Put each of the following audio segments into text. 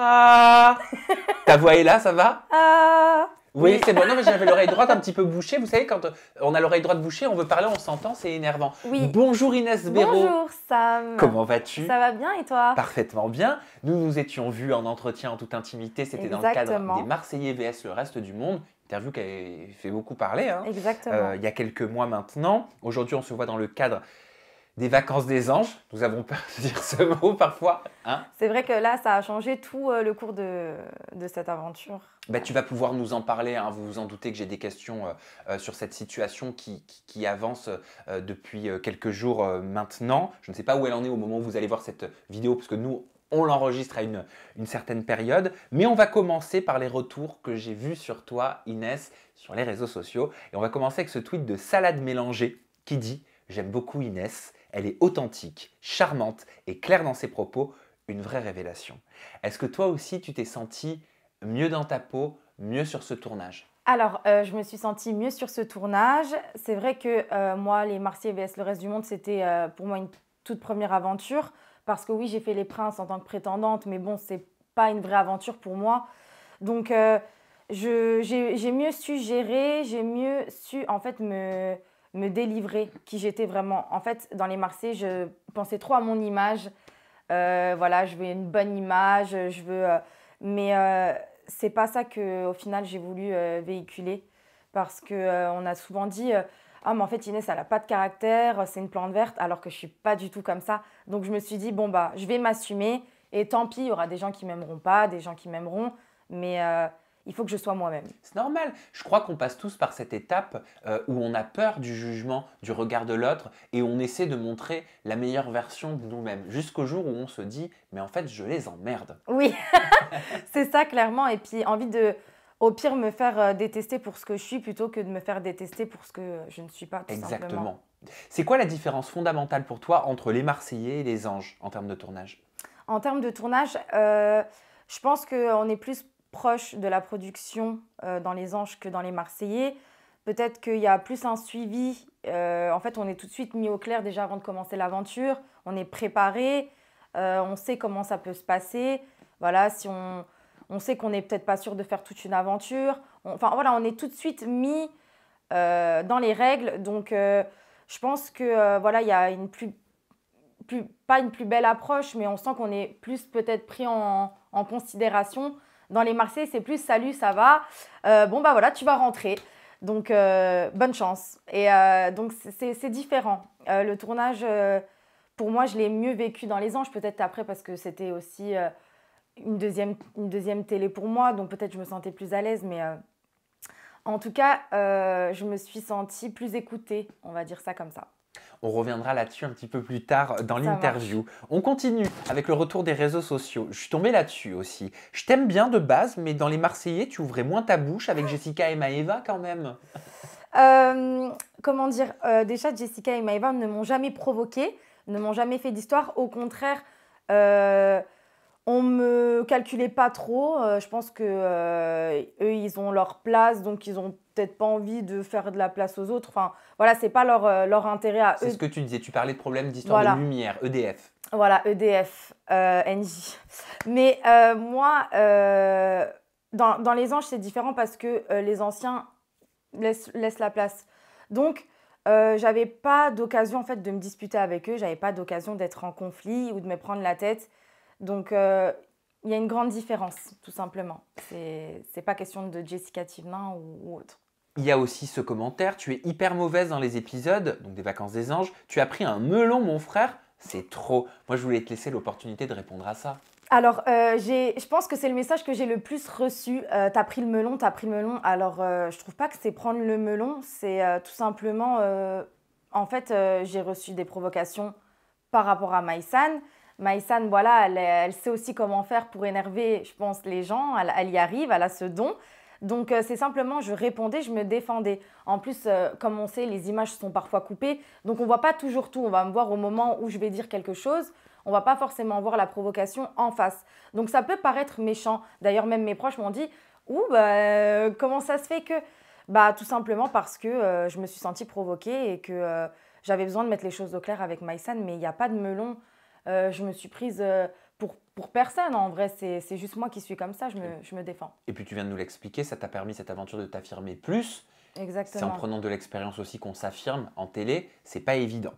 Ah. Ta voix est là, ça va? Ah. Oui, c'est bon. Non, mais j'avais l'oreille droite un petit peu bouchée. Vous savez, quand on a l'oreille droite bouchée, on veut parler, on s'entend, c'est énervant. Oui. Bonjour Inès Béraud. Bonjour Sam. Comment vas-tu? Ça va bien et toi? Parfaitement bien. Nous nous étions vus en entretien en toute intimité. C'était dans le cadre des Marseillais vs le reste du monde. Interview qui a fait beaucoup parler. Hein. Exactement. Il y a quelques mois maintenant. Aujourd'hui, on se voit dans le cadre des vacances des anges. Nous avons peur de dire ce mot parfois. Hein, c'est vrai que là, ça a changé tout le cours de cette aventure. Bah, tu vas pouvoir nous en parler. Hein. Vous vous en doutez que j'ai des questions sur cette situation qui avance depuis quelques jours maintenant. Je ne sais pas où elle en est au moment où vous allez voir cette vidéo, parce que nous, on l'enregistre à une certaine période. Mais on va commencer par les retours que j'ai vus sur toi, Inès, sur les réseaux sociaux. Et on va commencer avec ce tweet de Salade Mélangée qui dit « J'aime beaucoup Inès. Elle est authentique, charmante et claire dans ses propos. Une vraie révélation. » Est-ce que toi aussi, tu t'es sentie mieux dans ta peau, mieux sur ce tournage? Alors, je me suis sentie mieux sur ce tournage. C'est vrai que moi, les Marseillais vs le reste du monde, c'était pour moi une toute première aventure. Parce que oui, j'ai fait Les Princes en tant que prétendante, mais bon, c'est pas une vraie aventure pour moi. Donc, j'ai mieux su gérer, j'ai mieux su en fait me délivrer qui j'étais vraiment. En fait, dans les Marseillais, je pensais trop à mon image. Voilà, je veux une bonne image, je veux... mais c'est pas ça qu'au final, j'ai voulu véhiculer. Parce qu'on a souvent dit ah, mais en fait, Inès, elle n'a pas de caractère, c'est une plante verte, alors que je suis pas du tout comme ça. Donc, je me suis dit, bon, bah, je vais m'assumer. Et tant pis, il y aura des gens qui m'aimeront pas, des gens qui m'aimeront. Mais... il faut que je sois moi-même. C'est normal. Je crois qu'on passe tous par cette étape où on a peur du jugement, du regard de l'autre et on essaie de montrer la meilleure version de nous-mêmes. Jusqu'au jour où on se dit « mais en fait, je les emmerde ». Oui, c'est ça clairement. Et puis envie de, au pire, me faire détester pour ce que je suis plutôt que de me faire détester pour ce que je ne suis pas, tout Exactement. simplement. C'est quoi la différence fondamentale pour toi entre les Marseillais et les Anges en termes de tournage? En termes de tournage, je pense qu'on est plus proche de la production dans les Anges que dans les Marseillais. Peut-être qu'il y a plus un suivi. En fait, on est tout de suite mis au clair déjà avant de commencer l'aventure. On est préparé, on sait comment ça peut se passer. Voilà, si on sait qu'on n'est peut-être pas sûr de faire toute une aventure. Enfin, voilà, on est tout de suite mis dans les règles. Donc, je pense que voilà, il y a une pas une plus belle approche, mais on sent qu'on est plus peut-être pris en considération. Dans les Marseillais, c'est plus « salut, ça va bon, bah voilà, tu vas rentrer. » Donc, bonne chance. Et donc, c'est différent. Le tournage, pour moi, je l'ai mieux vécu dans Les Anges. Peut-être après, parce que c'était aussi une deuxième télé pour moi. Donc, peut-être je me sentais plus à l'aise. Mais en tout cas, je me suis sentie plus écoutée. On va dire ça comme ça. On reviendra là-dessus un petit peu plus tard dans l'interview. On continue avec le retour des réseaux sociaux. Je suis tombée là-dessus aussi. Je t'aime bien de base, mais dans les Marseillais, tu ouvrais moins ta bouche avec Jessica et Maëva quand même. Comment dire, déjà, Jessica et Maëva ne m'ont jamais provoquée, ne m'ont jamais fait d'histoire. Au contraire, on ne me calculait pas trop. Je pense qu'eux, ils ont leur place, donc ils n'ont peut-être pas envie de faire de la place aux autres. Enfin, voilà, ce n'est pas leur intérêt à eux. C'est ce que tu disais, tu parlais de problèmes d'histoire de lumière, EDF. Voilà, EDF, NJ. Mais moi, dans Les Anges, c'est différent parce que les anciens laissent la place. Donc, j'avais pas d'occasion en fait, de me disputer avec eux, j'avais pas d'occasion d'être en conflit ou de me prendre la tête. Donc, il y a une grande différence, tout simplement. C'est pas question de Jessica Thivenin ou autre. Il y a aussi ce commentaire, tu es hyper mauvaise dans les épisodes, donc des Vacances des Anges. Tu as pris un melon, mon frère, c'est trop. Moi, je voulais te laisser l'opportunité de répondre à ça. Alors, je pense que c'est le message que j'ai le plus reçu. T'as pris le melon, t'as pris le melon. Alors, je trouve pas que c'est prendre le melon, c'est tout simplement... en fait, j'ai reçu des provocations par rapport à Maïsan. Maïsan, voilà, elle sait aussi comment faire pour énerver, je pense, les gens. Elle y arrive, elle a ce don. Donc, c'est simplement, je répondais, je me défendais. En plus, comme on sait, les images sont parfois coupées. Donc, on ne voit pas toujours tout. On va me voir au moment où je vais dire quelque chose. On ne va pas forcément voir la provocation en face. Donc, ça peut paraître méchant. D'ailleurs, même mes proches m'ont dit « Ouh, bah, comment ça se fait que… » Bah, tout simplement parce que je me suis sentie provoquée et que j'avais besoin de mettre les choses au clair avec Maïsan. Mais il n'y a pas de melon. Je me suis prise pour personne. En vrai, c'est juste moi qui suis comme ça, je me défends. Et puis tu viens de nous l'expliquer, ça t'a permis cette aventure de t'affirmer plus. C'est en Exactement. prenant de l'expérience aussi qu'on s'affirme en télé, c'est pas évident.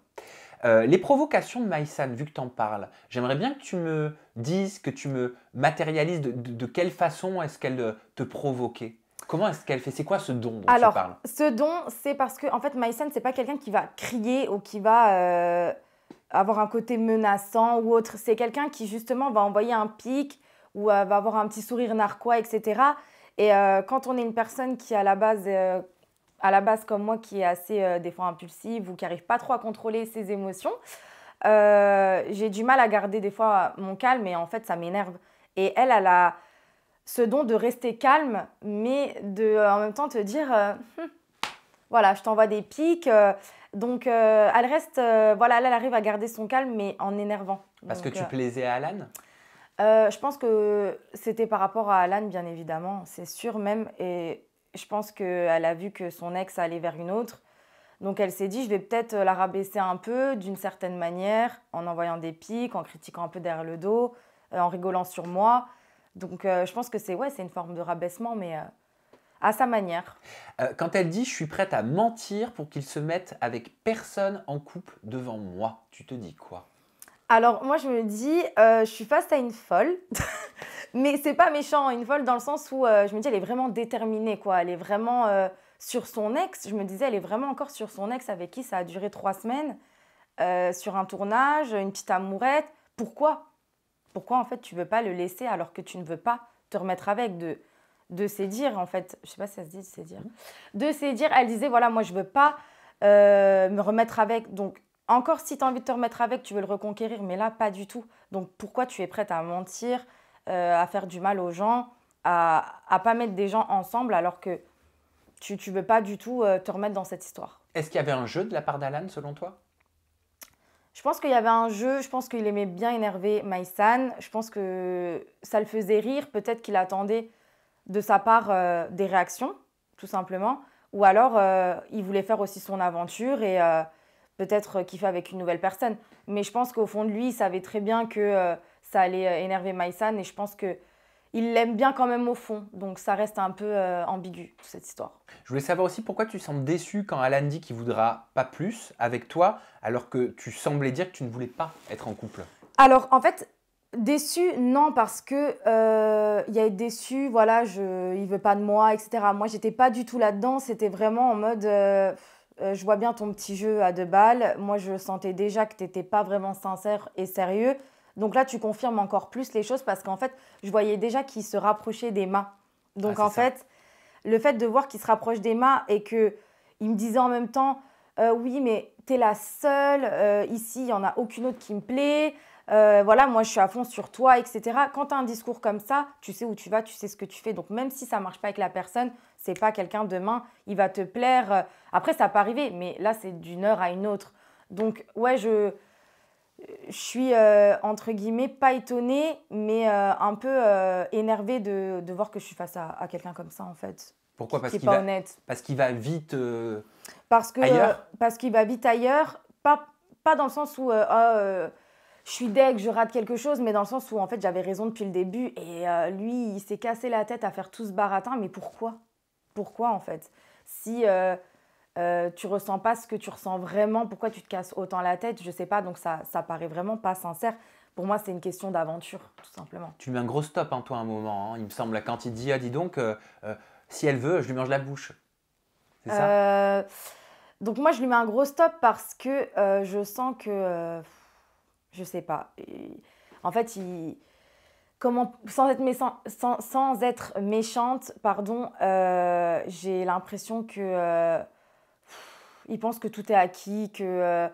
Les provocations de Maïsan, vu que tu en parles, j'aimerais bien que tu me dises, que tu me matérialises de quelle façon est-ce qu'elle te provoquait. Comment est-ce qu'elle fait? C'est quoi ce don dont tu Alors, parles? ce don, c'est parce que, en fait, Maïsen, c'est pas quelqu'un qui va crier ou qui va avoir un côté menaçant ou autre. C'est quelqu'un qui, justement, va envoyer un pic ou va avoir un petit sourire narquois, etc. Et quand on est une personne qui, à la base comme moi, qui est assez, des fois, impulsive ou qui n'arrive pas trop à contrôler ses émotions, j'ai du mal à garder, des fois, mon calme et, en fait, ça m'énerve. Et elle a ce don de rester calme, mais de en même temps te dire voilà, je t'envoie des pics. Donc, elle reste, voilà, elle arrive à garder son calme, mais en énervant. Parce que Donc, tu plaisais à Alan? je pense que c'était par rapport à Alan, bien évidemment, c'est sûr même. Et je pense qu'elle a vu que son ex allait vers une autre. Donc, elle s'est dit, je vais peut-être la rabaisser un peu d'une certaine manière, en envoyant des pics, en critiquant un peu derrière le dos, en rigolant sur moi. Donc, je pense que c'est une forme de rabaissement, mais à sa manière. Quand elle dit « je suis prête à mentir pour qu'il se mette avec personne en couple devant moi », tu te dis quoi? Alors, moi, je me dis, je suis face à une folle, mais c'est pas méchant, une folle dans le sens où je me dis, elle est vraiment déterminée, quoi. Elle est vraiment sur son ex. Je me disais, elle est vraiment encore sur son ex avec qui ça a duré 3 semaines, sur un tournage, une petite amourette. Pourquoi? Pourquoi, en fait, tu veux pas le laisser alors que tu ne veux pas te remettre avec de ses dires, en fait. Je sais pas si ça se dit, de ses dires. De ses dires, elle disait, voilà, moi, je veux pas me remettre avec. Donc, encore si tu as envie de te remettre avec, tu veux le reconquérir, mais là, pas du tout. Donc, pourquoi tu es prête à mentir, à faire du mal aux gens, à pas mettre des gens ensemble alors que tu veux pas du tout te remettre dans cette histoire? Est-ce qu'il y avait un jeu de la part d'Alan selon toi? Je pense qu'il y avait un jeu, je pense qu'il aimait bien énerver Maïsan, je pense que ça le faisait rire, peut-être qu'il attendait de sa part des réactions, tout simplement. Ou alors, il voulait faire aussi son aventure et peut-être kiffer avec une nouvelle personne. Mais je pense qu'au fond de lui, il savait très bien que ça allait énerver Maïsan et je pense qu'il l'aime bien quand même au fond. Donc ça reste un peu ambigu, toute cette histoire. Je voulais savoir aussi pourquoi tu sembles déçu quand Alan dit qu'il voudra pas plus avec toi, alors que tu semblais dire que tu ne voulais pas être en couple. Alors, en fait, déçu, non, parce que il a été déçu, voilà, il veut pas de moi, etc. Moi, j'étais pas du tout là-dedans. C'était vraiment en mode, je vois bien ton petit jeu à 2 balles. Moi, je sentais déjà que t'étais pas vraiment sincère et sérieux. Donc là, tu confirmes encore plus les choses parce qu'en fait, je voyais déjà qu'il se rapprochait d'Emma. Donc Ah, en c'est ça. fait, le fait de voir qu'il se rapproche d'Emma et que il me disait en même temps, oui, mais t'es la seule, ici, il n'y en a aucune autre qui me plaît. Voilà, moi je suis à fond sur toi, etc. Quand tu as un discours comme ça, tu sais où tu vas, tu sais ce que tu fais. Donc même si ça ne marche pas avec la personne, c'est pas quelqu'un demain, il va te plaire. Après, ça peut arriver, mais là, c'est d'une heure à une autre. Donc, ouais, je suis, entre guillemets, pas étonnée, mais un peu énervée de voir que je suis face à quelqu'un comme ça, en fait, Pourquoi? qui n'est pas honnête. Parce qu'il va vite Parce ailleurs? qu'il va vite ailleurs, pas dans le sens où je suis deg, je rate quelque chose, mais dans le sens où en fait j'avais raison depuis le début et lui il s'est cassé la tête à faire tout ce baratin, mais pourquoi? Pourquoi en fait? Si tu ressens pas ce que tu ressens vraiment, pourquoi tu te casses autant la tête? Je sais pas, donc ça paraît vraiment pas sincère. Pour moi, c'est une question d'aventure, tout simplement. Tu lui mets un gros stop, hein, toi, à un moment, hein. Il me semble, quand il dit « Ah, dis donc, si elle veut, je lui mange la bouche ». C'est ça? Euh, donc moi, je lui mets un gros stop parce que je sens que, je sais pas. En fait, sans être méchante, pardon, j'ai l'impression que il pense que tout est acquis, que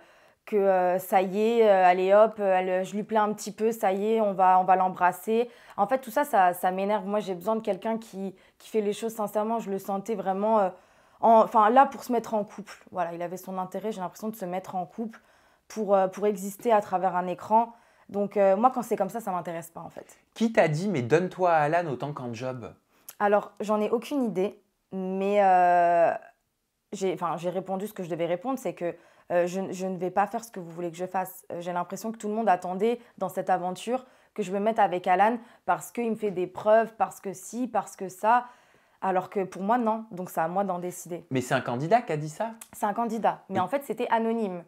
ça y est, allez hop, je lui plais un petit peu, ça y est, on va l'embrasser. En fait, tout ça, ça m'énerve. Moi, j'ai besoin de quelqu'un qui fait les choses sincèrement. Je le sentais vraiment, enfin là, pour se mettre en couple. Voilà, il avait son intérêt, j'ai l'impression de se mettre en couple pour exister à travers un écran. Donc moi, quand c'est comme ça m'intéresse pas en fait. Qui t'a dit « Mais donne-toi à Alan autant qu'en job ». Alors, j'en ai aucune idée, mais j'ai répondu ce que je devais répondre, c'est que je ne vais pas faire ce que vous voulez que je fasse. J'ai l'impression que tout le monde attendait dans cette aventure que je me mette avec Alan parce qu'il me fait des preuves, parce que si, parce que ça. Alors que pour moi, non. Donc c'est à moi d'en décider. Mais c'est un candidat qui a dit ça? C'est un candidat. Mais en fait, c'était anonyme.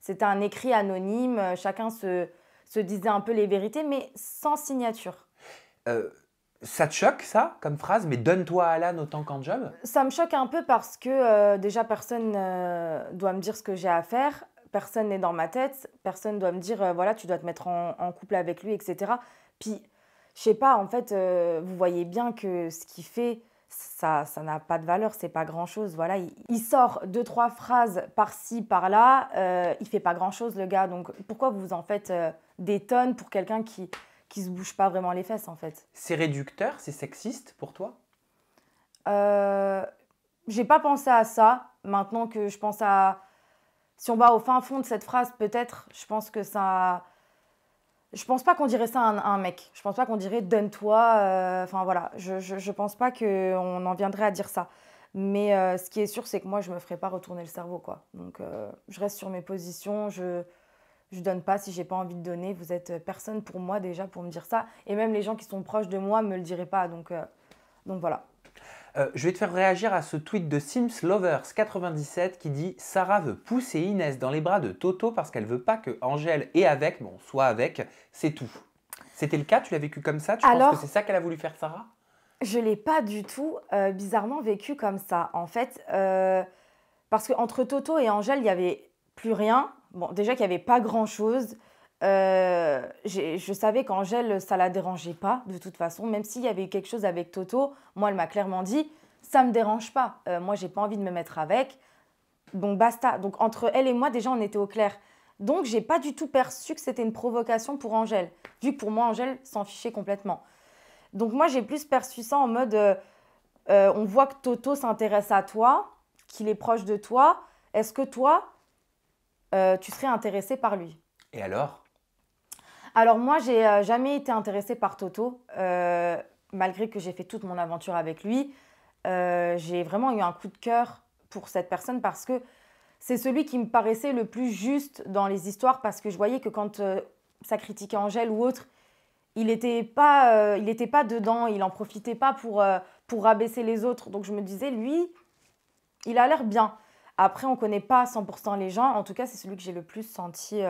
C'était un écrit anonyme. Chacun se disait un peu les vérités, mais sans signature. Ça te choque, ça, comme phrase? Mais donne-toi à Alan autant qu'en job? Ça me choque un peu parce que déjà, personne doit me dire ce que j'ai à faire. Personne n'est dans ma tête. Personne doit me dire, voilà, tu dois te mettre en couple avec lui, etc. Puis, je sais pas, en fait, vous voyez bien que ce qu'il fait, ça n'a pas de valeur, c'est pas grand-chose. Voilà, il sort 2-3 phrases par-ci, par-là. Il fait pas grand-chose, le gars. Donc, pourquoi vous en faites des tonnes pour quelqu'un qui se bouge pas vraiment les fesses, en fait? C'est réducteur, c'est sexiste pour toi? J'ai pas pensé à ça. Maintenant que je pense à... Si on va au fin fond de cette phrase, peut-être, je pense que ça... Je pense pas qu'on dirait ça à un mec. Je pense pas qu'on dirait donne-toi. Enfin voilà, je pense pas qu'on en viendrait à dire ça. Mais ce qui est sûr, c'est que moi, je me ferai pas retourner le cerveau, quoi. Donc, je reste sur mes positions. Je donne pas si j'ai pas envie de donner. Vous êtes personne pour moi déjà pour me dire ça. Et même les gens qui sont proches de moi me le diraient pas. Donc voilà. Je vais te faire réagir à ce tweet de Sims Lovers 97 qui dit « Sarah veut pousser Inès dans les bras de Toto parce qu'elle veut pas que Angèle est avec, bon, soit avec, c'est tout. » C'était le cas? Tu l'as vécu comme ça? Tu penses que c'est ça qu'elle a voulu faire, Sarah? Je l'ai pas du tout bizarrement vécu comme ça. En fait, parce qu'entre Toto et Angèle, il y avait plus rien. Bon, déjà qu'il y avait pas grand-chose. Je savais qu'Angèle, ça la dérangeait pas, de toute façon. Même s'il y avait eu quelque chose avec Toto, moi, elle m'a clairement dit, ça me dérange pas. Moi, j'ai pas envie de me mettre avec. Donc, basta. Donc, entre elle et moi, déjà, on était au clair. Donc, j'ai pas du tout perçu que c'était une provocation pour Angèle. Vu que pour moi, Angèle s'en fichait complètement. Donc, moi, j'ai plus perçu ça en mode, on voit que Toto s'intéresse à toi, qu'il est proche de toi. Est-ce que toi, tu serais intéressée par lui? Et alors? Alors moi, j'ai jamais été intéressée par Toto, malgré que j'ai fait toute mon aventure avec lui. J'ai vraiment eu un coup de cœur pour cette personne parce que c'est celui qui me paraissait le plus juste dans les histoires parce que je voyais que quand ça critiquait Angèle ou autre, il n'était pas dedans, il n'en profitait pas pour rabaisser les autres. Donc je me disais, lui, il a l'air bien. Après, on ne connaît pas 100% les gens. En tout cas, c'est celui que j'ai le plus senti,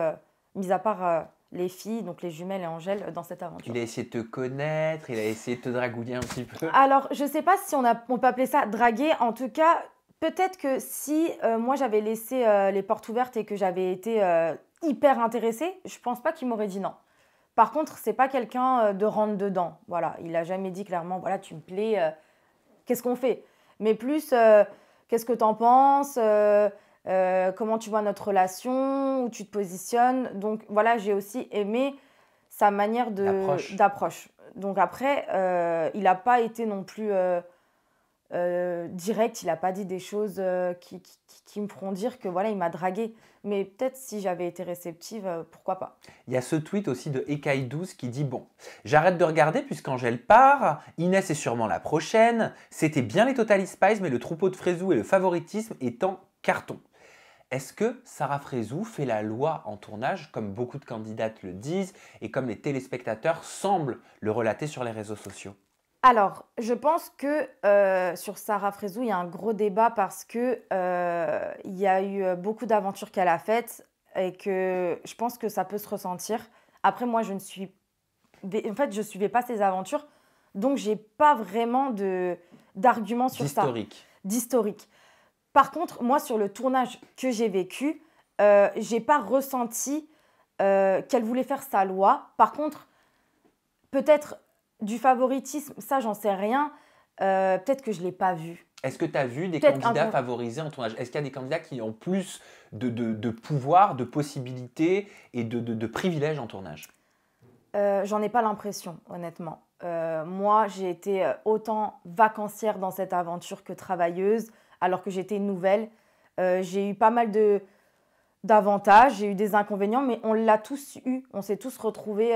mis à part les filles, donc les jumelles et Angèle, dans cette aventure. Il a essayé de te connaître, il a essayé de te dragouiller un petit peu. Alors, je ne sais pas si on peut appeler ça draguer. En tout cas, peut-être que si moi j'avais laissé les portes ouvertes et que j'avais été hyper intéressée, je ne pense pas qu'il m'aurait dit non. Par contre, c'est pas quelqu'un de rentre dedans. Voilà, il n'a jamais dit clairement, voilà, tu me plais, qu'est-ce qu'on fait? Mais plus, qu'est-ce que tu en penses? Comment tu vois notre relation? Où tu te positionnes? Donc voilà, j'ai aussi aimé sa manière d'approche. Donc après, il n'a pas été non plus direct, il n'a pas dit des choses qui me feront dire que voilà, il m'a draguée. Mais peut-être si j'avais été réceptive, pourquoi pas. Il y a ce tweet aussi de Ekaï12 qui dit « Bon, j'arrête de regarder puisqu'Angèle part, Inès est sûrement la prochaine, c'était bien les Totally Spies mais le troupeau de Frézou et le favoritisme est en carton. » Est-ce que Sarah Frézou fait la loi en tournage, comme beaucoup de candidates le disent et comme les téléspectateurs semblent le relater sur les réseaux sociaux? Alors, je pense que sur Sarah Frézou, il y a un gros débat parce que il y a eu beaucoup d'aventures qu'elle a faites et que je pense que ça peut se ressentir. Après, moi, je suivais pas ses aventures, donc j'ai pas vraiment d'arguments sur ça. D'historique. Par contre, moi, sur le tournage que j'ai vécu, j'ai pas ressenti qu'elle voulait faire sa loi. Par contre, peut-être du favoritisme, ça, j'en sais rien. Peut-être que je ne l'ai pas vu. Est-ce que tu as vu des candidats favorisés en tournage? Est-ce qu'il y a des candidats qui ont plus de pouvoir, de possibilités et de privilèges en tournage? J'en ai pas l'impression, honnêtement. Moi, j'ai été autant vacancière dans cette aventure que travailleuse, alors que j'étais nouvelle. J'ai eu pas mal d'avantages, j'ai eu des inconvénients, mais on l'a tous eu. On s'est tous retrouvés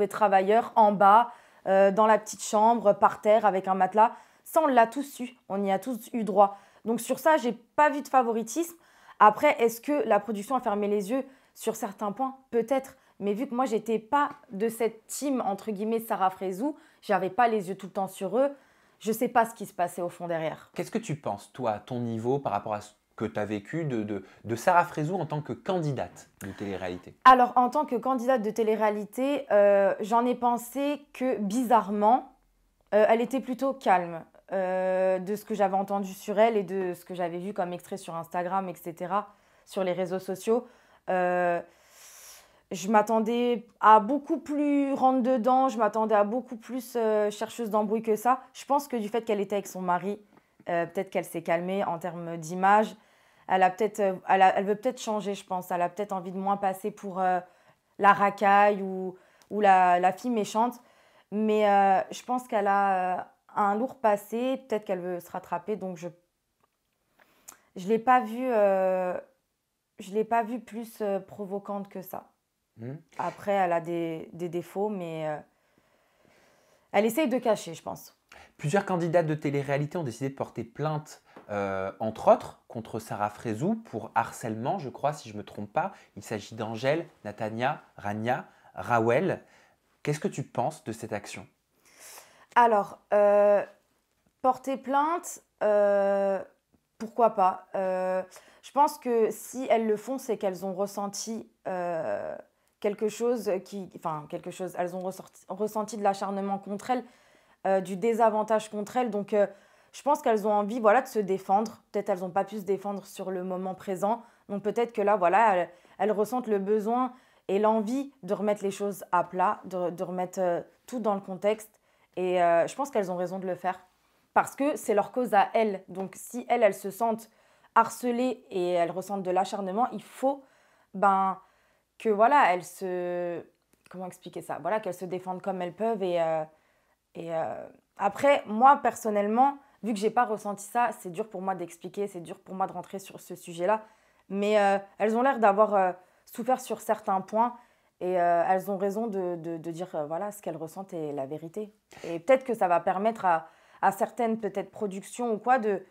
travailleurs en bas, dans la petite chambre, par terre, avec un matelas. Ça, on l'a tous eu. On y a tous eu droit. Donc sur ça, j'ai pas vu de favoritisme. Après, est-ce que la production a fermé les yeux sur certains points? Peut-être. Mais vu que moi, j'étais pas de cette team, entre guillemets, Sarah Frézou, j'avais pas les yeux tout le temps sur eux, je sais pas ce qui se passait au fond derrière. Qu'est-ce que tu penses, toi, à ton niveau, par rapport à ce que tu as vécu de Sarah Frézou en tant que candidate de télé-réalité? Alors, en tant que candidate de télé-réalité, j'en ai pensé que bizarrement, elle était plutôt calme de ce que j'avais entendu sur elle et de ce que j'avais vu comme extrait sur Instagram, etc., sur les réseaux sociaux. Euh, je m'attendais à beaucoup plus rentre-dedans, je m'attendais à beaucoup plus chercheuse d'embrouille que ça. Je pense que du fait qu'elle était avec son mari, peut-être qu'elle s'est calmée en termes d'image. Elle veut peut-être changer, je pense. Elle a peut-être envie de moins passer pour la racaille ou la fille méchante. Mais je pense qu'elle a un lourd passé. Peut-être qu'elle veut se rattraper. Donc, je ne l'ai pas vue je l'ai pas vue plus provocante que ça. Hmm. Après, elle a des défauts, mais elle essaye de cacher, je pense. Plusieurs candidates de télé-réalité ont décidé de porter plainte, entre autres, contre Sarah Frézou pour harcèlement, je crois, si je ne me trompe pas. Il s'agit d'Angèle, Natania, Rania, Rawel. Qu'est-ce que tu penses de cette action? Alors, porter plainte, pourquoi pas? Je pense que si elles le font, c'est qu'elles ont ressenti quelque chose quelque chose, elles ont ressenti de l'acharnement contre elles, du désavantage contre elles. Donc, je pense qu'elles ont envie, voilà, de se défendre. Peut-être elles n'ont pas pu se défendre sur le moment présent. Donc, peut-être que là, voilà, elles ressentent le besoin et l'envie de remettre les choses à plat, de remettre tout dans le contexte. Et je pense qu'elles ont raison de le faire parce que c'est leur cause à elles. Donc, si elles se sentent harcelées et elles ressentent de l'acharnement, il faut que voilà, elles se... Comment expliquer ça? Voilà, qu'elles se défendent comme elles peuvent. Après, moi, personnellement, vu que j'ai pas ressenti ça, c'est dur pour moi d'expliquer, c'est dur pour moi de rentrer sur ce sujet-là. Mais elles ont l'air d'avoir souffert sur certains points et elles ont raison de dire voilà, ce qu'elles ressentent est la vérité. Et peut-être que ça va permettre à certaines peut-être productions ou quoi de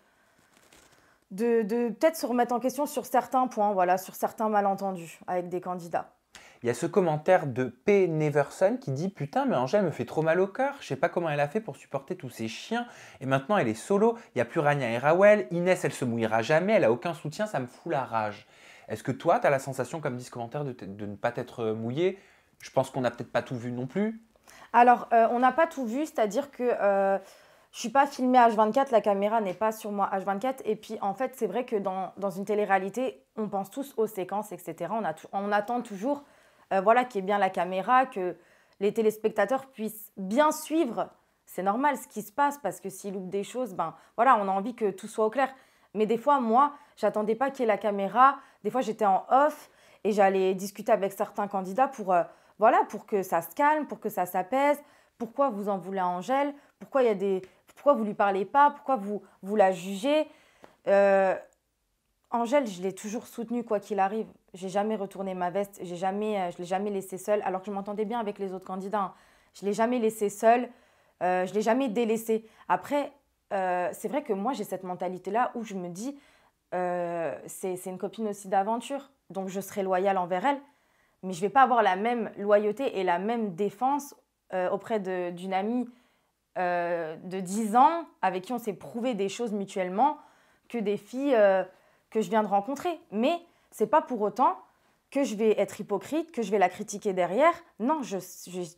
peut-être se remettre en question sur certains points, voilà, sur certains malentendus avec des candidats. Il y a ce commentaire de P. Neverson qui dit « Putain, mais Angèle me fait trop mal au cœur. Je sais pas comment elle a fait pour supporter tous ces chiens. Et maintenant, elle est solo. Il n'y a plus Rania et Rawel. Inès, elle se mouillera jamais. Elle a aucun soutien. Ça me fout la rage. » Est-ce que toi, tu as la sensation, comme dit ce commentaire, de ne pas t'être mouillé? Je pense qu'on n'a peut-être pas tout vu non plus. Alors, on n'a pas tout vu, c'est-à-dire que je ne suis pas filmée H24, la caméra n'est pas sur moi H24. Et puis, en fait, c'est vrai que dans une télé-réalité, on pense tous aux séquences, etc. On attend toujours voilà, qu'il y ait bien la caméra, que les téléspectateurs puissent bien suivre. C'est normal ce qui se passe parce que s'ils loupent des choses, voilà, on a envie que tout soit au clair. Mais des fois, moi, j'attendais pas qu'il y ait la caméra. Des fois, j'étais en off et j'allais discuter avec certains candidats voilà, pour que ça se calme, pour que ça s'apaise. Pourquoi vous en voulez à Angèle? Pourquoi vous lui parlez pas? Pourquoi vous la jugez? Angèle, je l'ai toujours soutenue quoi qu'il arrive. J'ai jamais retourné ma veste, je l'ai jamais laissée seule, alors que je m'entendais bien avec les autres candidats. Hein. Je l'ai jamais laissée seule, je l'ai jamais délaissée. Après, c'est vrai que moi j'ai cette mentalité-là où je me dis, c'est une copine aussi d'aventure, donc je serai loyale envers elle, mais je vais pas avoir la même loyauté et la même défense auprès d'une amie de 10 ans avec qui on s'est prouvé des choses mutuellement que des filles que je viens de rencontrer. Mais c'est pas pour autant que je vais être hypocrite, que je vais la critiquer derrière. Non, j'ai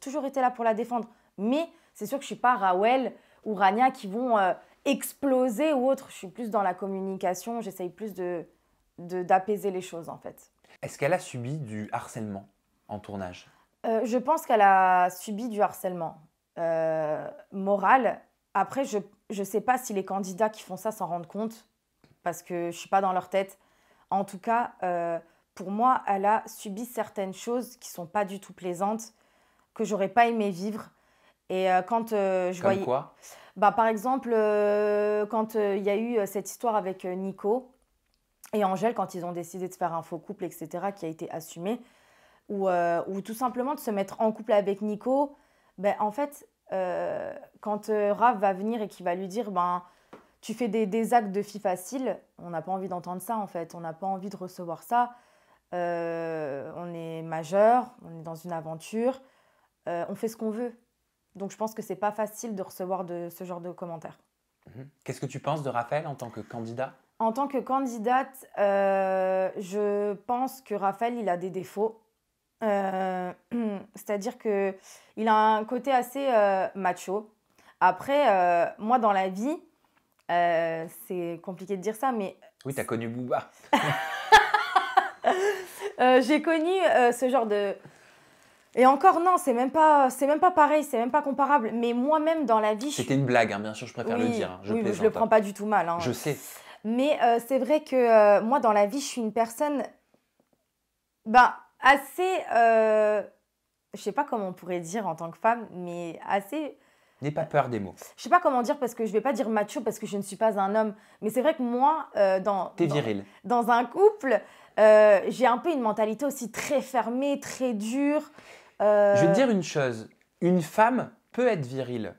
toujours été là pour la défendre. Mais c'est sûr que je suis pas Rawel ou Rania qui vont exploser ou autre. Je suis plus dans la communication, j'essaye plus d'apaiser les choses en fait. Est-ce qu'elle a subi du harcèlement en tournage? Je pense qu'elle a subi du harcèlement moral. Après, je ne sais pas si les candidats qui font ça s'en rendent compte parce que je ne suis pas dans leur tête. En tout cas, pour moi, elle a subi certaines choses qui ne sont pas du tout plaisantes, que j'aurais pas aimé vivre. Et quand je Comme voyais... quoi? Par exemple, quand il y a eu cette histoire avec Nico et Angèle, quand ils ont décidé de faire un faux couple, etc., qui a été assumé, ou tout simplement de se mettre en couple avec Nico, en fait, quand Raph va venir et qu'il va lui dire tu fais des actes de fille facile, on n'a pas envie d'entendre ça en fait, on n'a pas envie de recevoir ça. on est majeur, on est dans une aventure, on fait ce qu'on veut. Donc je pense que c'est pas facile de recevoir ce genre de commentaires. Qu'est-ce que tu penses de Raphaël en tant que candidat? En tant que candidate, je pense que Raphaël, il a des défauts. C'est-à-dire qu'il a un côté assez macho. Après, moi, dans la vie, c'est compliqué de dire ça, mais Oui, tu as connu Booba. j'ai connu ce genre de... Et encore, non, c'est même pas pareil, c'est même pas comparable. Mais moi-même, dans la vie... C'était une blague, hein, bien sûr, je préfère le Oui, dire. Hein, je oui, plaisante. je le prends pas du tout mal. Hein. Je sais. Mais c'est vrai que moi, dans la vie, je suis une personne assez... je sais pas comment on pourrait dire en tant que femme, mais assez... N'aie pas peur des mots. Je sais pas comment dire parce que je vais pas dire macho parce que je ne suis pas un homme. Mais c'est vrai que moi, T'es viril. dans un couple, j'ai un peu une mentalité aussi très fermée, très dure. Je vais te dire une chose. Une femme peut être virile.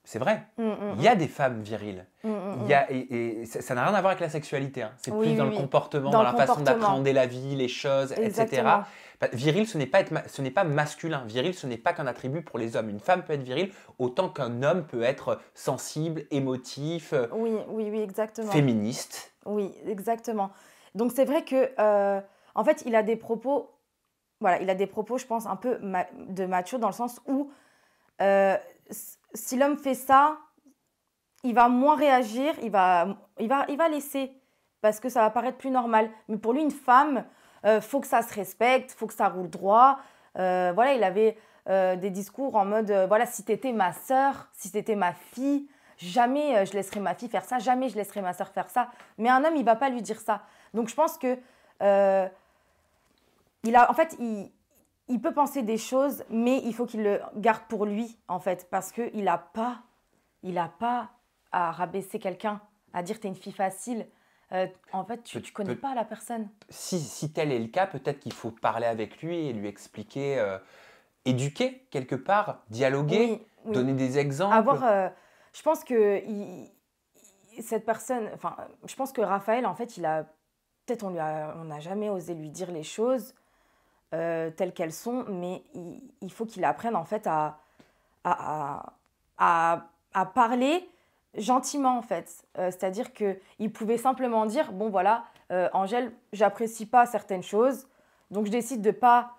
C'est vrai. Il y a des femmes viriles. Il y a, et ça n'a rien à voir avec la sexualité. Hein. C'est plus dans le comportement, dans la façon d'appréhender la vie, les choses, Exactement. etc. Viril, ce n'est pas masculin. Viril, ce n'est pas qu'un attribut pour les hommes. Une femme peut être virile autant qu'un homme peut être sensible, émotif, oui, exactement. féministe. Oui, exactement. Donc c'est vrai que, en fait, il a des propos, je pense, un peu de macho dans le sens où si l'homme fait ça, il va moins réagir, il va laisser parce que ça va paraître plus normal. Mais pour lui, une femme, faut que ça se respecte, faut que ça roule droit. Voilà, il avait des discours en mode, voilà, si t'étais ma sœur, si t'étais ma fille, jamais je laisserai ma fille faire ça, jamais je laisserai ma sœur faire ça. Mais un homme, il va pas lui dire ça. Donc je pense que il peut penser des choses, mais il faut qu'il le garde pour lui, en fait, parce qu'il n'a pas à rabaisser quelqu'un, à dire t'es une fille facile. En fait, tu ne connais pas la personne. Si tel est le cas, peut-être qu'il faut parler avec lui et lui expliquer, éduquer quelque part, dialoguer, donner des exemples. Je pense que cette personne, enfin, je pense que Raphaël, en fait, peut-être on n'a jamais osé lui dire les choses telles qu'elles sont, mais il faut qu'il apprenne en fait à parler gentiment en fait. C'est-à-dire qu'il pouvait simplement dire, bon voilà, Angèle, j'apprécie pas certaines choses, donc je décide de pas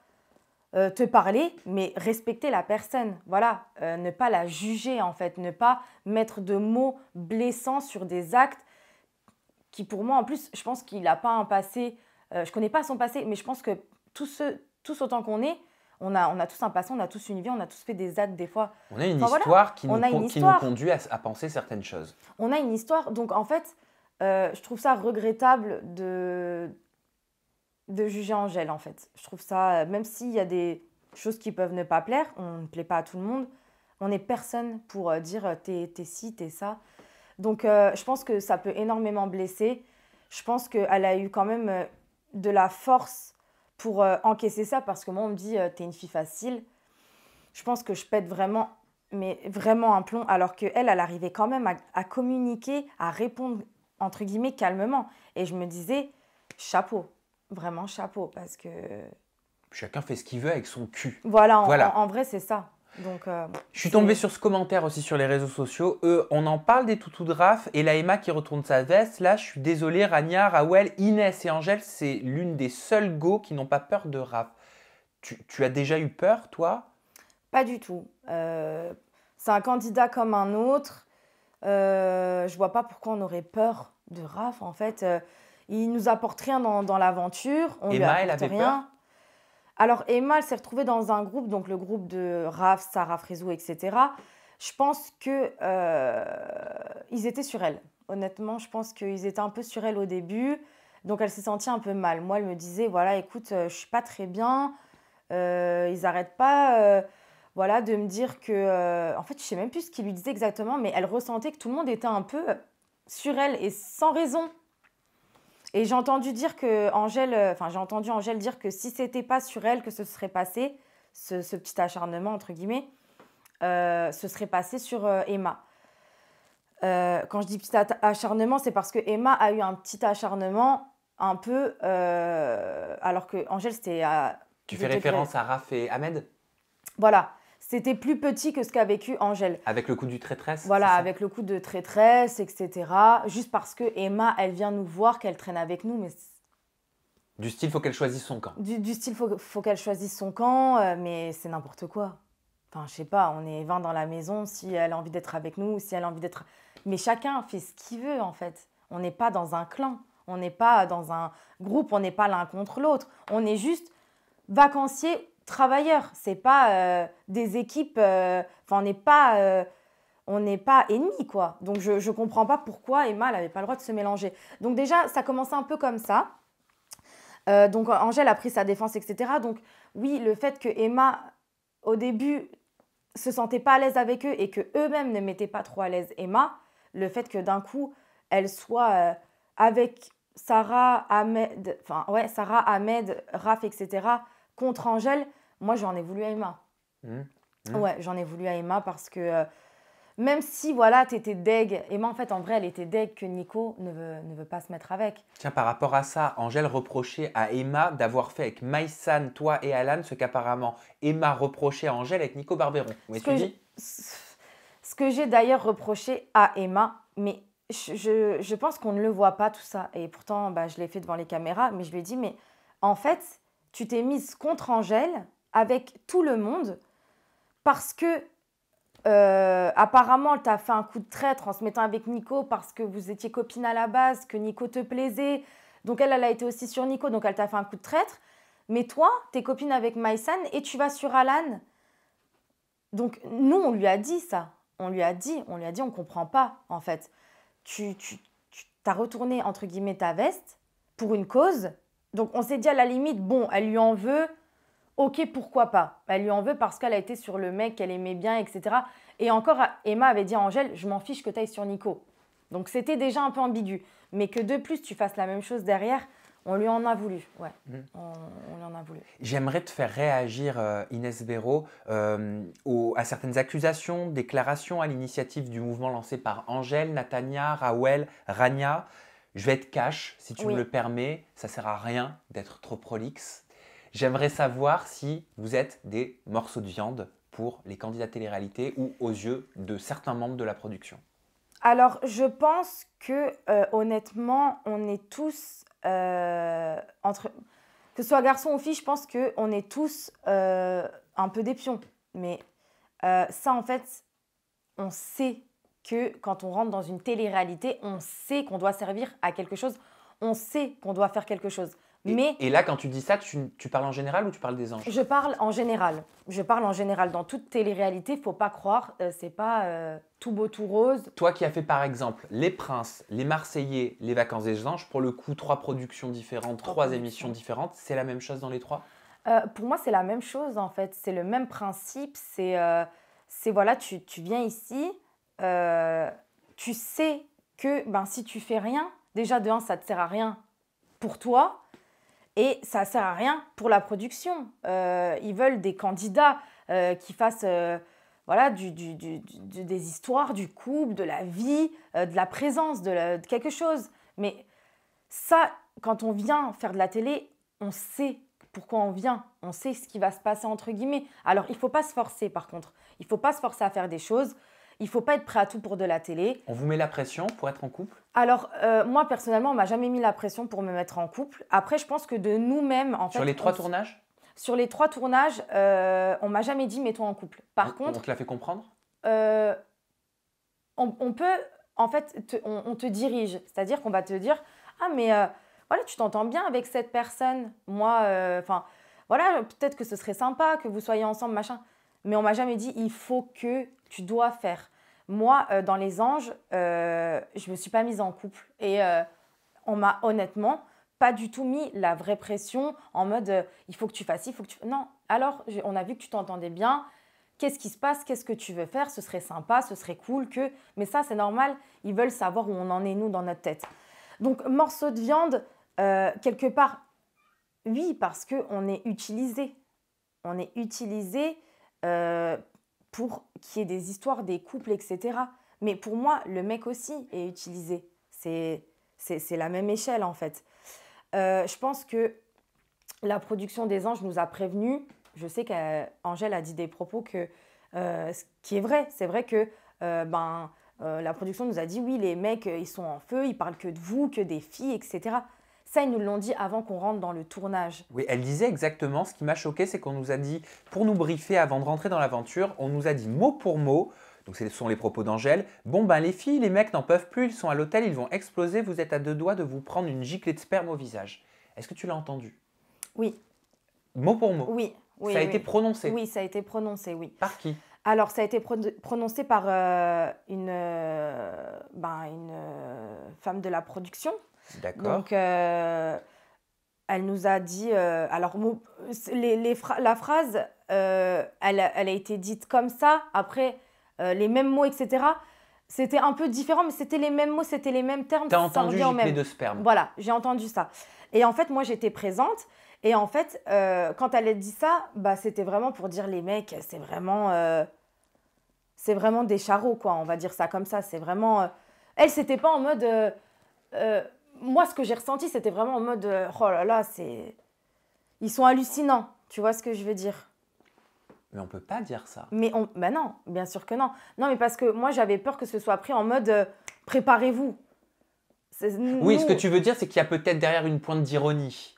te parler, mais respecter la personne, voilà, ne pas la juger en fait, ne pas mettre de mots blessants sur des actes qui pour moi, en plus, je pense qu'il n'a pas un passé, je connais pas son passé, mais je pense que tous autant qu'on est, on a tous un passé, on a tous une vie, on a tous fait des actes des fois. On a une histoire qui nous conduit à penser certaines choses. On a une histoire, donc en fait, je trouve ça regrettable de juger Angèle en fait. Je trouve ça, même s'il y a des choses qui peuvent ne pas plaire, on ne plaît pas à tout le monde, on n'est personne pour dire t'es ci, t'es ça. Donc je pense que ça peut énormément blesser. Je pense qu'elle a eu quand même de la force pour encaisser ça parce que moi on me dit t'es une fille facile. Je pense que je pète vraiment, mais vraiment un plomb alors qu'elle arrivait quand même à communiquer, à répondre entre guillemets calmement. Et je me disais chapeau, vraiment chapeau parce que... Chacun fait ce qu'il veut avec son cul. Voilà. En vrai c'est ça. Donc, je suis tombé sur ce commentaire aussi sur les réseaux sociaux. On en parle des toutous de Raph et la Emma qui retourne sa veste. Là, je suis désolé, Rania, Rawel, Inès et Angèle, c'est l'une des seules go qui n'ont pas peur de Raph. Tu as déjà eu peur, toi? Pas du tout. C'est un candidat comme un autre. Je vois pas pourquoi on aurait peur de Raph. En fait, il nous apporte rien dans l'aventure. On Emma, lui apporte rien. Peur. Alors, Emma, elle s'est retrouvée dans un groupe, donc le groupe de Raph, Sarah Frézou, etc. Je pense qu'ils étaient sur elle. Honnêtement, je pense qu'ils étaient un peu sur elle au début. Donc, elle s'est sentie un peu mal. Moi, elle me disait, voilà, écoute, je suis pas très bien. Ils n'arrêtent pas de me dire que... en fait, je sais même plus ce qu'ils lui disaient exactement, mais elle ressentait que tout le monde était un peu sur elle et sans raison. Et j'ai entendu Angèle dire que si c'était pas sur elle que ce serait passé, ce petit acharnement, entre guillemets, ce serait passé sur Emma. Quand je dis petit acharnement, c'est parce que Emma a eu un petit acharnement un peu, alors que Angèle, c'était à Tu des fais degrés. référence à Raph et Ahmed Voilà, c'était plus petit que ce qu'a vécu Angèle. avec le coup du traîtresse, c'est Voilà, ça? avec le coup de traîtresse, etc. Juste parce que Emma, elle vient nous voir, qu'elle traîne avec nous, mais Du style, faut qu'elle choisisse son camp. du style, faut qu'elle choisisse son camp, mais c'est n'importe quoi. Enfin, je sais pas, on est 20 dans la maison, si elle a envie d'être avec nous, si elle a envie d'être... Mais chacun fait ce qu'il veut, en fait. On n'est pas dans un clan, on n'est pas dans un groupe, on n'est pas l'un contre l'autre. On est juste vacanciers, travailleurs. C'est pas des équipes... Enfin, on n'est pas ennemis, quoi. Donc, je ne comprends pas pourquoi Emma n'avait pas le droit de se mélanger. Donc déjà, ça commençait un peu comme ça. Donc Angèle a pris sa défense, etc. Donc oui, le fait que Emma, au début, se sentait pas à l'aise avec eux et que eux-mêmes ne mettaient pas trop à l'aise Emma, le fait que d'un coup, elle soit avec Sarah, Ahmed, enfin ouais, Sarah, Ahmed, Raph, etc. contre Angèle, moi j'en ai voulu à Emma. Mmh. Mmh. Ouais, j'en ai voulu à Emma parce que même si voilà, t'étais deg, Emma en fait en vrai elle était deg que Nico ne veut pas se mettre avec. Tiens, par rapport à ça, Angèle reprochait à Emma d'avoir fait avec Maïsan, toi et Alan ce qu'apparemment Emma reprochait à Angèle avec Nico Barberon. Vous Ce que m'étudiez? ce que j'ai d'ailleurs reproché à Emma, mais je pense qu'on ne le voit pas tout ça. Et pourtant, bah, je l'ai fait devant les caméras, mais je lui ai dit, mais en fait, tu t'es mise contre Angèle avec tout le monde parce que apparemment, elle t'a fait un coup de traître en se mettant avec Nico parce que vous étiez copine à la base, que Nico te plaisait. Donc elle a été aussi sur Nico, donc elle t'a fait un coup de traître. Mais toi, t'es copine avec Maïsan et tu vas sur Alan. Donc nous, on lui a dit ça. On lui a dit, on ne comprend pas en fait. Tu t'as retourné entre guillemets ta veste pour une cause. Donc on s'est dit à la limite, bon, elle lui en veut. Ok, pourquoi pas? Elle lui en veut parce qu'elle a été sur le mec qu'elle aimait bien, etc. Et encore, Emma avait dit à Angèle, je m'en fiche que tu ailles sur Nico. Donc c'était déjà un peu ambigu. Mais que de plus, tu fasses la même chose derrière, on lui en a voulu. Ouais, on lui en a voulu. J'aimerais te faire réagir, Inès Béraud, à certaines accusations, déclarations à l'initiative du mouvement lancé par Angèle, Natania, Rawel, Rania. Je vais être cash, si tu me Oui. le permets. Ça sert à rien d'être trop prolixe. J'aimerais savoir si vous êtes des morceaux de viande pour les candidats télé-réalité ou aux yeux de certains membres de la production. Alors, je pense que honnêtement, on est tous, que ce soit garçon ou fille, je pense qu'on est tous un peu des pions. Mais ça, en fait, on sait que quand on rentre dans une télé-réalité, on sait qu'on doit servir à quelque chose, on sait qu'on doit faire quelque chose. Mais Et là, quand tu dis ça, tu parles en général ou tu parles des anges? je parle en général. Je parle en général. Dans toute télé-réalité, il ne faut pas croire, c'est pas tout beau, tout rose. Toi qui as fait par exemple Les Princes, Les Marseillais, Les Vacances des Anges, pour le coup, 3 productions différentes, 3 émissions différentes, c'est la même chose dans les 3? Pour moi, c'est la même chose en fait. C'est le même principe. C'est voilà, tu viens ici, tu sais que ben, si tu fais rien, déjà de un, ça ne te sert à rien pour toi et ça ne sert à rien pour la production. Ils veulent des candidats qui fassent voilà, des histoires, du couple, de la vie, de la présence, de quelque chose. Mais ça, quand on vient faire de la télé, on sait pourquoi on vient, on sait ce qui va se passer entre guillemets. Alors, il ne faut pas se forcer par contre. Il ne faut pas se forcer à faire des choses. Il ne faut pas être prêt à tout pour de la télé. On vous met la pression pour être en couple? Alors, moi, personnellement, on ne m'a jamais mis la pression pour me mettre en couple. Après, je pense que de nous-mêmes, en fait... Sur les 3 tournages? Sur les 3 tournages, on ne m'a jamais dit « mets-toi en couple ». Par On contre, te l'a fait comprendre? on peut, en fait, on te dirige. C'est-à-dire qu'on va te dire « Ah, mais voilà, tu t'entends bien avec cette personne. Moi, enfin, voilà, peut-être que ce serait sympa que vous soyez ensemble, machin. » Mais on m'a jamais dit « Il faut que tu dois faire ». Moi, dans Les Anges, je me suis pas mise en couple. Et on m'a honnêtement pas du tout mis la vraie pression en mode il faut que tu fasses ci, il faut que tu... Non, alors on a vu que tu t'entendais bien. Qu'est-ce qui se passe? Qu'est-ce que tu veux faire? Ce serait sympa, ce serait cool que... Mais ça, c'est normal. Ils veulent savoir où on en est, nous, dans notre tête. Donc, morceau de viande, quelque part, oui, parce qu'on est utilisé. On est utilisé pour qu'il y ait des histoires, des couples, etc. Mais pour moi, le mec aussi est utilisé. C'est la même échelle, en fait. Je pense que la production des Anges nous a prévenus. Je sais qu'Angèle a dit des propos ce qui est vrai. C'est vrai que la production nous a dit oui, les mecs, ils sont en feu, ils parlent que de vous, que des filles, etc. Ça, ils nous l'ont dit avant qu'on rentre dans le tournage. Oui, elle disait exactement. Ce qui m'a choqué, c'est qu'on nous a dit, pour nous briefer avant de rentrer dans l'aventure, on nous a dit mot pour mot, donc ce sont les propos d'Angèle, bon ben les filles, les mecs n'en peuvent plus, ils sont à l'hôtel, ils vont exploser, vous êtes à 2 doigts de vous prendre une giclée de sperme au visage. Est-ce que tu l'as entendu? Oui, Mot pour mot. oui, oui. Ça a oui. été prononcé. Oui, ça a été prononcé, oui. Par qui? Alors, ça a été prononcé par une femme de la production. D'accord. Donc, elle nous a dit. La phrase, elle a été dite comme ça. Après, les mêmes mots, etc. C'était un peu différent, mais c'était les mêmes mots, c'était les mêmes termes. T'as ça entendu revient au gicler même. de sperme. Voilà, j'ai entendu ça. Et en fait, moi, j'étais présente. Et en fait, quand elle a dit ça, c'était vraiment pour dire les mecs, c'est vraiment des charros, quoi. On va dire ça comme ça. C'est vraiment. Elle, c'était pas en mode. Moi, ce que j'ai ressenti, c'était vraiment en mode oh là là, ils sont hallucinants. Tu vois ce que je veux dire? Mais on peut pas dire ça. Ben non, bien sûr que non. Non, mais parce que moi, j'avais peur que ce soit pris en mode préparez-vous. Oui, ce que tu veux dire, c'est qu'il y a peut-être derrière une pointe d'ironie.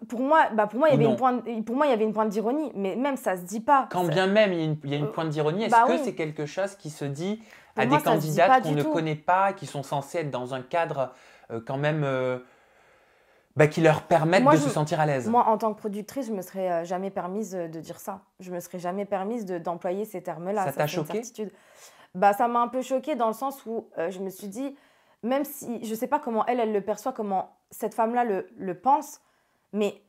Pour moi, il y avait Ou non. pour moi, il y avait une pointe d'ironie, mais même ça se dit pas. Quand Ça- bien même il y a une pointe d'ironie, est-ce que oui. c'est quelque chose qui se dit Pour à moi, des ça se dit candidates pas qu'on du ne tout. connaît pas, qui sont censées être dans un cadre quand même qui leur permettent Moi, de se sentir à l'aise? Moi, en tant que productrice, je me serais jamais permise de dire ça. Je me serais jamais permise d'employer ces termes-là. Ça t'a c'est une choqué? certitude. Ça m'a un peu choquée dans le sens où je me suis dit, même si je sais pas comment elle le perçoit, comment cette femme-là le pense, mais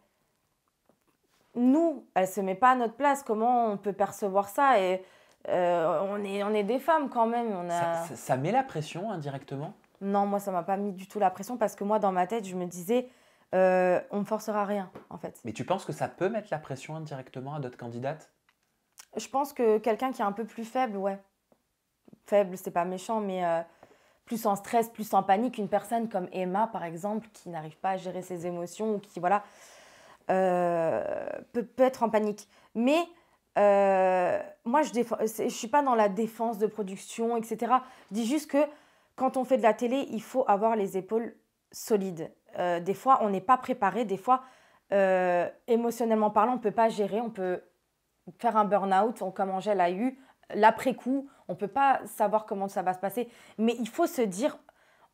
nous, elle se met pas à notre place. Comment on peut percevoir ça? Et on est des femmes quand même. Ça met la pression indirectement? Non, moi, ça m'a pas mis du tout la pression parce que moi, dans ma tête, je me disais, on me forcera rien, en fait. Mais tu penses que ça peut mettre la pression indirectement à d'autres candidates? Je pense que quelqu'un qui est un peu plus faible, ouais. Faible, c'est pas méchant, mais plus en stress, plus en panique, une personne comme Emma, par exemple, qui n'arrive pas à gérer ses émotions ou qui, voilà, peut être en panique. Mais moi, je suis pas dans la défense de production, etc. Je dis juste que quand on fait de la télé, il faut avoir les épaules solides. Des fois, on n'est pas préparé. Des fois, émotionnellement parlant, on ne peut pas gérer. On peut faire un burn-out, comme Angèle a eu, l'après-coup. On ne peut pas savoir comment ça va se passer. Mais il faut se dire,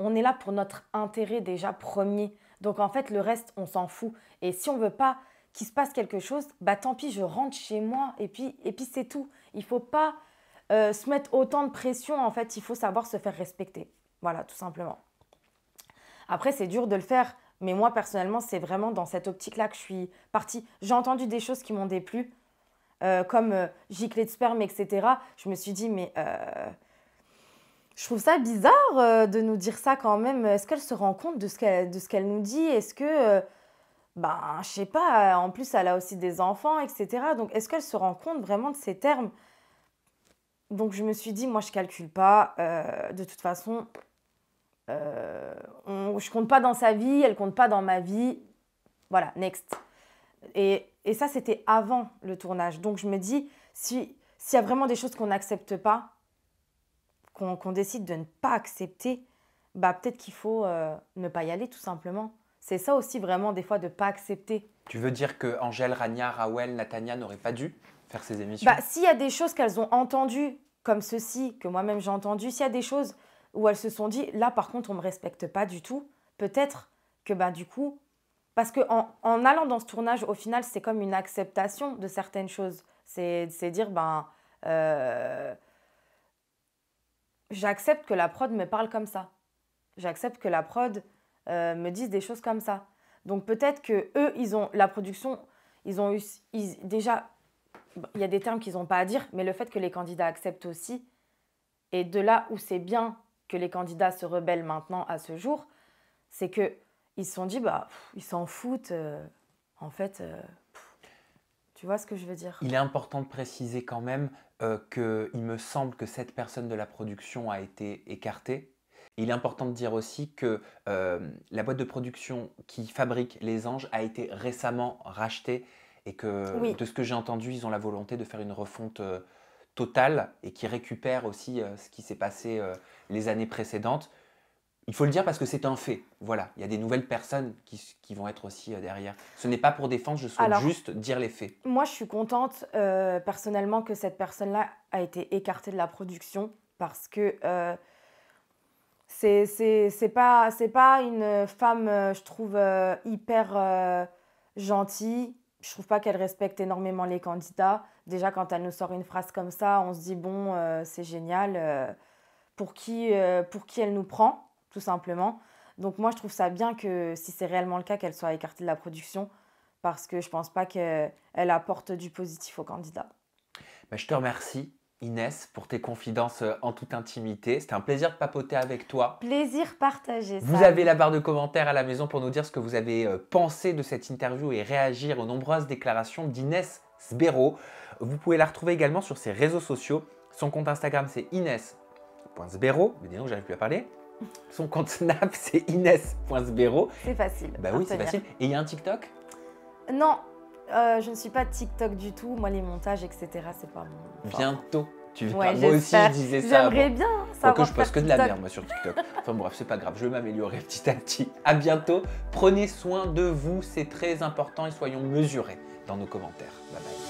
on est là pour notre intérêt déjà premier. Donc en fait, le reste, on s'en fout. Et si on ne veut pas qu'il se passe quelque chose, tant pis, je rentre chez moi et puis c'est tout. Il ne faut pas se mettre autant de pression. En fait, il faut savoir se faire respecter. Voilà, tout simplement. Après, c'est dur de le faire. Mais moi, personnellement, c'est vraiment dans cette optique-là que je suis partie. J'ai entendu des choses qui m'ont déplu, comme giclée de sperme, etc. Je me suis dit, mais je trouve ça bizarre de nous dire ça quand même. Est-ce qu'elle se rend compte de ce qu'elle nous dit? Est-ce que, je sais pas, en plus, elle a aussi des enfants, etc. Donc, est-ce qu'elle se rend compte vraiment de ces termes? Donc, je me suis dit, moi, je calcule pas. De toute façon, je compte pas dans sa vie, elle compte pas dans ma vie. Voilà, next. Et ça, c'était avant le tournage. Donc, je me dis, s'il y a vraiment des choses qu'on n'accepte pas, qu'on décide de ne pas accepter, peut-être qu'il faut ne pas y aller, tout simplement. C'est ça aussi, vraiment, des fois, de ne pas accepter. Tu veux dire que Angèle, Rania, Rawel, Natania n'auraient pas dû faire ces émissions? S'il y a des choses qu'elles ont entendues, comme ceci, que moi-même j'ai entendu, s'il y a des choses où elles se sont dit, là, par contre, on ne me respecte pas du tout, peut-être que, du coup, parce qu'en allant dans ce tournage, au final, c'est comme une acceptation de certaines choses. C'est dire, j'accepte que la prod me parle comme ça. J'accepte que la prod me dise des choses comme ça. Donc peut-être que eux, la production, déjà, il y a des termes qu'ils n'ont pas à dire, mais le fait que les candidats acceptent aussi, et de là où c'est bien que les candidats se rebellent maintenant à ce jour, c'est que ils se sont dit, ils s'en foutent, en fait, tu vois ce que je veux dire? Il est important de préciser quand même qu'il me semble que cette personne de la production a été écartée. Il est important de dire aussi que la boîte de production qui fabrique les anges a été récemment rachetée et que Oui, de ce que j'ai entendu, ils ont la volonté de faire une refonte totale et qui récupère aussi ce qui s'est passé les années précédentes. Il faut le dire parce que c'est un fait. Voilà, il y a des nouvelles personnes qui vont être aussi derrière. Ce n'est pas pour défendre, je souhaite alors juste dire les faits. moi je suis contente personnellement que cette personne-là a été écartée de la production parce que c'est pas une femme, je trouve, hyper gentille. Je trouve pas qu'elle respecte énormément les candidats. Déjà, quand elle nous sort une phrase comme ça, on se dit, bon, c'est génial, pour qui elle nous prend, tout simplement. Donc moi, je trouve ça bien que si c'est réellement le cas, qu'elle soit écartée de la production, parce que je pense pas qu'elle apporte du positif aux candidats. Ben, je te remercie, Inès, pour tes confidences en toute intimité. C'était un plaisir de papoter avec toi. Plaisir partagé, Vous avez Sam. la barre de commentaires à la maison pour nous dire ce que vous avez pensé de cette interview et réagir aux nombreuses déclarations d'Inès Sbero. Vous pouvez la retrouver également sur ses réseaux sociaux. Son compte Instagram, c'est ines.sbero. Mais dis donc, j'arrive plus à parler. Son compte Snap, c'est ines.sbero. C'est facile Bah à oui, c'est retenir. facile. Et il y a un TikTok? Non, je ne suis pas TikTok du tout. Moi, les montages, etc., c'est pas mon fort. Bientôt. Tu verras. Ouais, Moi aussi, je j'espère. disais ça avant. J'aimerais bien Quoique savoir je faire poste que de la TikTok. merde moi sur TikTok. Enfin bref, c'est pas grave, je vais m'améliorer petit à petit. À bientôt. Prenez soin de vous, c'est très important et soyons mesurés dans nos commentaires. Bye bye.